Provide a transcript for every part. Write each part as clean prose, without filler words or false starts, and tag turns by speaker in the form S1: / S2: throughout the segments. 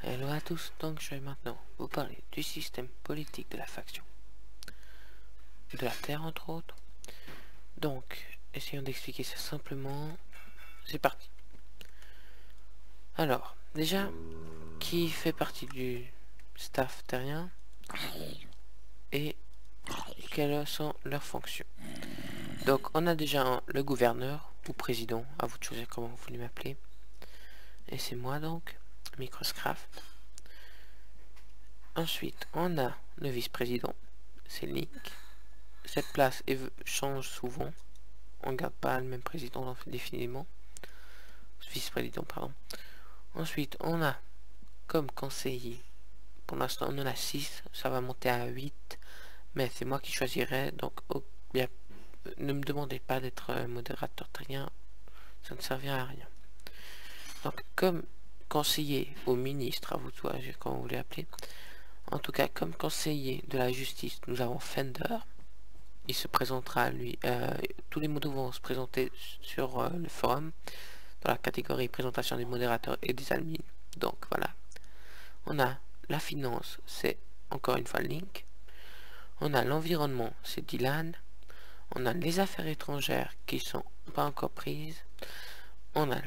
S1: Hello à tous, donc je vais maintenant vous parler du système politique de la faction de la Terre entre autres. Donc, essayons d'expliquer ça simplement. C'est parti. Alors, déjà, qui fait partie du staff terrien et quelles sont leurs fonctions? Donc, on a déjà le gouverneur ou président, à vous de choisir comment vous voulez m'appeler. Et c'est moi donc, Microscraft. Ensuite, on a le vice-président, c'est Link. Cette place change souvent. On ne garde pas le même président définitivement. Vice-président, pardon. Ensuite, on a comme conseiller, pour l'instant on en a 6, ça va monter à 8, mais c'est moi qui choisirai, donc bien, ne me demandez pas d'être modérateur terrien, ça ne servira à rien. Donc comme conseiller au ministre, à vous de choisir comment vous voulez appeler, en tout cas comme conseiller de la justice, nous avons Fender. Il se présentera lui, tous les modos vont se présenter sur le forum dans la catégorie présentation des modérateurs et des admins. Donc voilà. On a la finance, c'est encore une fois Link. On a l'environnement, c'est Dylan. On a les affaires étrangères qui sont pas encore prises. On a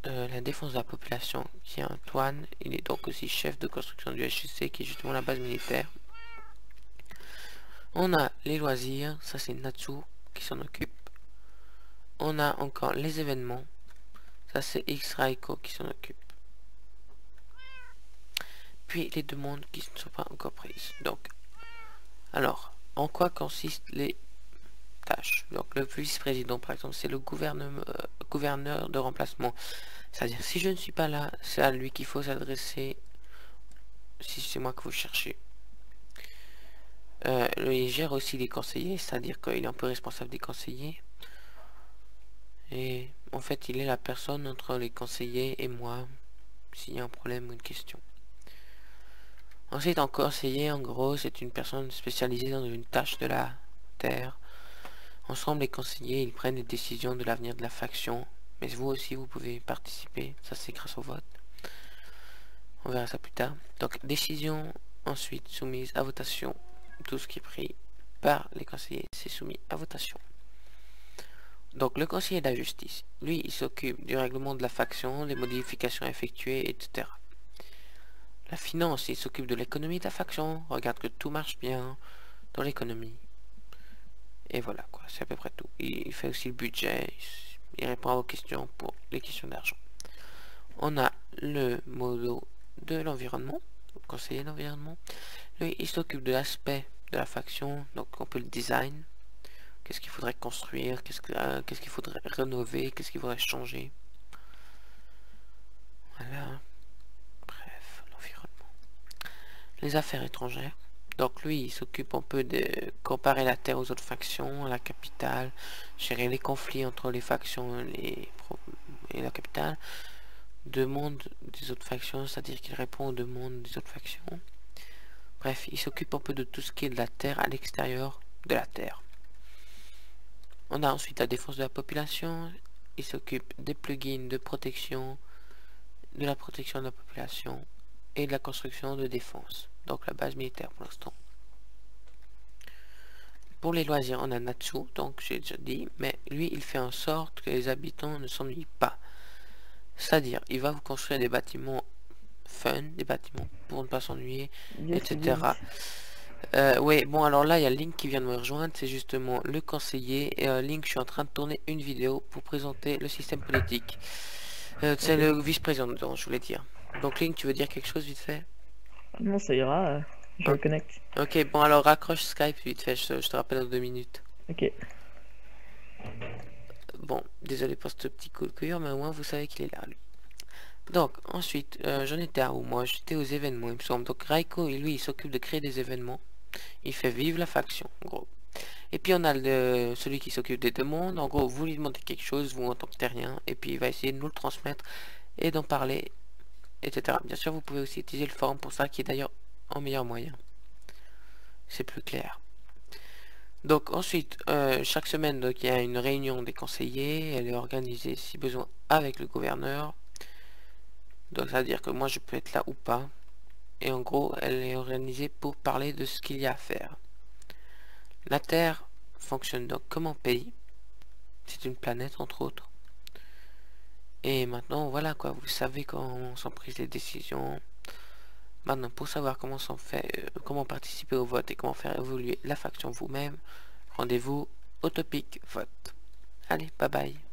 S1: la défense de la population qui est Antoine. Il est donc aussi chef de construction du HEC qui est justement la base militaire. On a les loisirs, ça c'est Natsu qui s'en occupe. On a encore les événements, ça c'est X-Raiko qui s'en occupe. Puis les demandes qui ne sont pas encore prises. Donc, alors, en quoi consistent les tâches? Donc le vice-président par exemple, c'est le gouverneur de remplacement. C'est-à-dire si je ne suis pas là, c'est à lui qu'il faut s'adresser si c'est moi que vous cherchez. Il gère aussi les conseillers, c'est-à-dire qu'il est un peu responsable des conseillers. Et en fait, il est la personne entre les conseillers et moi, s'il y a un problème ou une question. Ensuite, un conseiller, en gros, c'est une personne spécialisée dans une tâche de la Terre. Ensemble, les conseillers, ils prennent des décisions de l'avenir de la faction. Mais vous aussi, vous pouvez participer. Ça, c'est grâce au vote. On verra ça plus tard. Donc, décision ensuite soumise à votation. Tout ce qui est pris par les conseillers, c'est soumis à votation. Donc, le conseiller de la justice, lui, il s'occupe du règlement de la faction, des modifications effectuées, etc. La finance, il s'occupe de l'économie de la faction, regarde que tout marche bien dans l'économie. Et voilà, quoi, c'est à peu près tout. Il fait aussi le budget, il répond à vos questions pour les questions d'argent. On a le modo de l'environnement, le conseiller de l'environnement. Lui, il s'occupe de l'aspect de la faction, donc on peut le design. Qu'est-ce qu'il faudrait construire, qu'est-ce qu'il faudrait rénover, qu'est-ce qu'il faudrait changer. Voilà. Bref, l'environnement. Les affaires étrangères. Donc lui, il s'occupe un peu de comparer la Terre aux autres factions, à la capitale, gérer les conflits entre les factions et la capitale. Demande des autres factions, c'est-à-dire qu'il répond aux demandes des autres factions. Bref, il s'occupe un peu de tout ce qui est de la Terre à l'extérieur de la Terre. On a ensuite la défense de la population. Il s'occupe des plugins de protection, de la protection de la population et de la construction de défense. Donc la base militaire pour l'instant. Pour les loisirs, on a Natsu, donc j'ai déjà dit, mais lui, il fait en sorte que les habitants ne s'ennuient pas. C'est-à-dire, il va vous construire des bâtiments fun, des bâtiments pour ne pas s'ennuyer, etc. Oui, bon, alors là, il y a Link qui vient de me rejoindre, c'est justement le conseiller. Et Link, je suis en train de tourner une vidéo pour présenter le système politique. C'est le vice-président, je voulais dire. Donc Link, tu veux dire quelque chose vite fait?
S2: Non, ça ira, je me connecte.
S1: Ok, bon, alors raccroche Skype vite fait, je te rappelle dans 2 minutes.
S2: Ok.
S1: Bon, désolé pour ce petit coup de cuir, mais au moins vous savez qu'il est là, lui. Donc, ensuite, j'en étais à où? Moi, j'étais aux événements, il me semble. Donc, Raiko, lui, il s'occupe de créer des événements. Il fait vivre la faction, en gros. Et puis, on a celui qui s'occupe des demandes. En gros, vous lui demandez quelque chose, vous, en tant que terrien, et puis il va essayer de nous le transmettre et d'en parler, etc. Bien sûr, vous pouvez aussi utiliser le forum pour ça, qui est d'ailleurs un meilleur moyen. C'est plus clair. Donc, ensuite, chaque semaine, donc, il y a une réunion des conseillers. Elle est organisée, si besoin, avec le gouverneur. Donc ça veut dire que moi je peux être là ou pas. Et en gros, elle est organisée pour parler de ce qu'il y a à faire. La Terre fonctionne donc comme un pays. C'est une planète entre autres. Et maintenant, voilà quoi, vous savez comment sont prises les décisions. Maintenant, pour savoir comment s'en fait, comment participer au vote et comment faire évoluer la faction vous-même, rendez-vous au topic vote. Allez, bye bye.